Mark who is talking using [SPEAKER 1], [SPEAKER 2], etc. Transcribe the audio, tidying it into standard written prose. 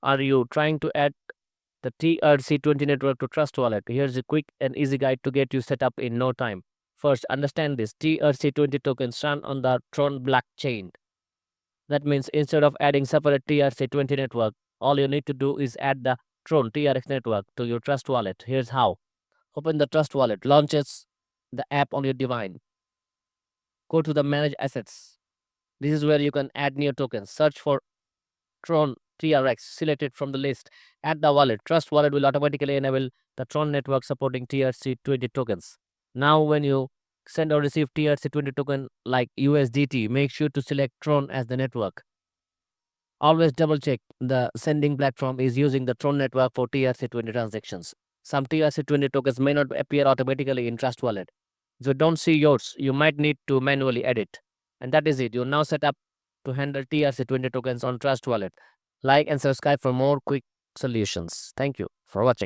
[SPEAKER 1] Are you trying to add the TRC20 network to Trust Wallet? Here's a quick and easy guide to get you set up in no time. First, understand this TRC20 tokens run on the Tron blockchain. That means instead of adding separate TRC20 network, all you need to do is add the Tron TRX network to your Trust Wallet. Here's how. Open the Trust Wallet, launches the app on your device. Go to the Manage Assets. This is where you can add new tokens. Search for Tron TRX, select it from the list. Add the wallet. Trust Wallet will automatically enable the Tron network supporting TRC20 tokens. Now, when you send or receive TRC20 token like USDT, make sure to select Tron as the network. Always double check the sending platform is using the Tron network for TRC20 transactions. Some TRC20 tokens may not appear automatically in Trust Wallet. If you don't see yours, you might need to manually edit. And that is it. You're now set up to handle TRC20 tokens on Trust Wallet. Like and subscribe for more quick solutions. Thank you for watching.